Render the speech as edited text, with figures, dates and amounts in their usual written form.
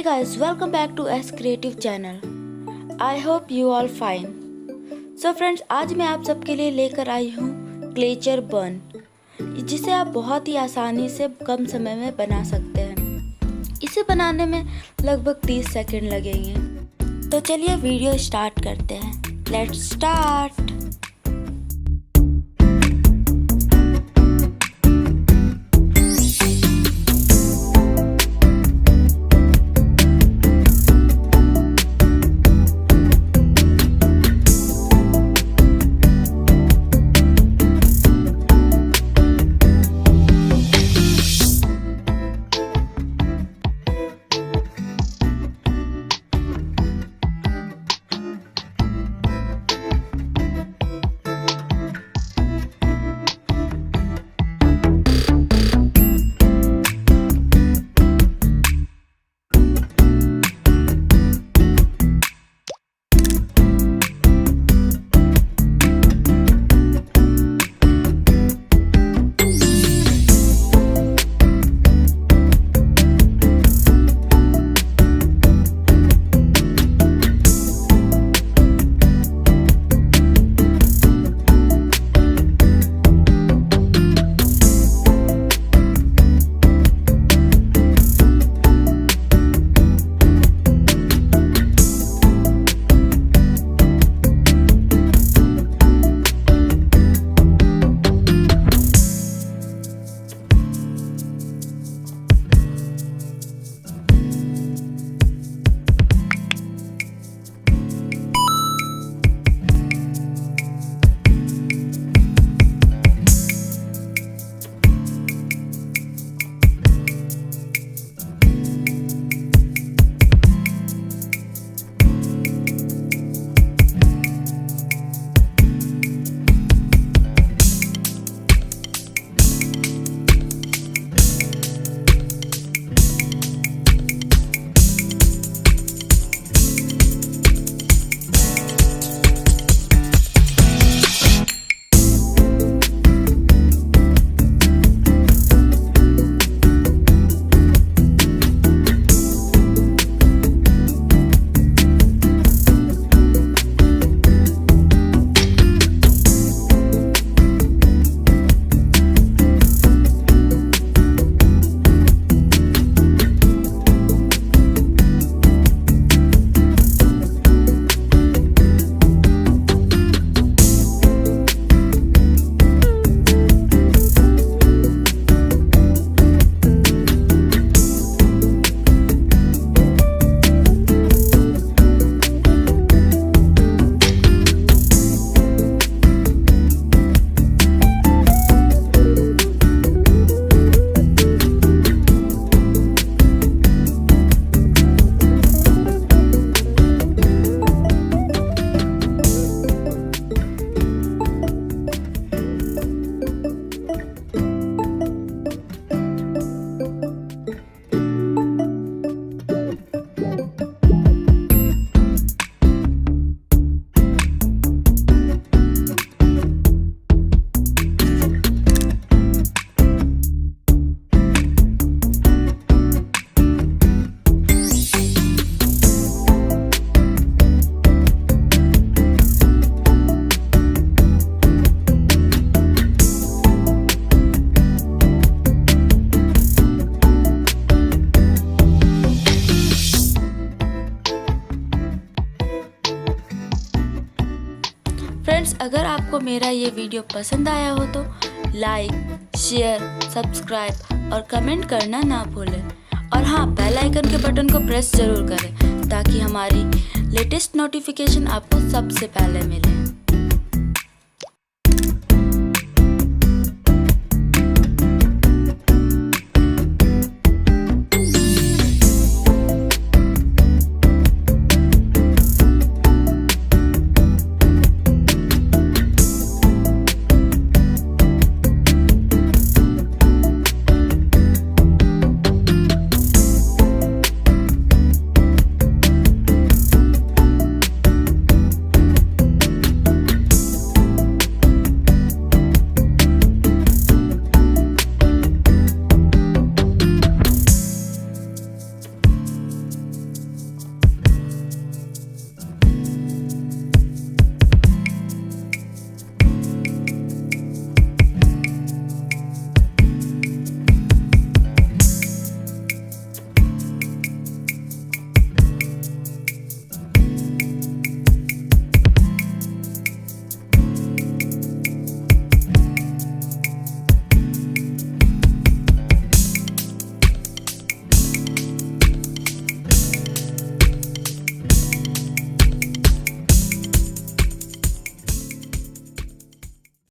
guys, welcome back to Screative channel. I hope you all fine. So friends, आज मैं आप सबके लिए लेकर आई हूँ क्लेचर बन, जिसे आप बहुत ही आसानी से कम समय में बना सकते हैं। इसे बनाने में लगभग 30 सेकंड लगेंगे। तो चलिए वीडियो स्टार्ट करते हैं। Let's start. फ्रेंड्स, अगर आपको मेरा ये वीडियो पसंद आया हो तो लाइक, शेयर, सब्सक्राइब और कमेंट करना ना भूलें। और हाँ, बेल आइकन के बटन को प्रेस ज़रूर करें ताकि हमारी लेटेस्ट नोटिफिकेशन आपको सबसे पहले मिले।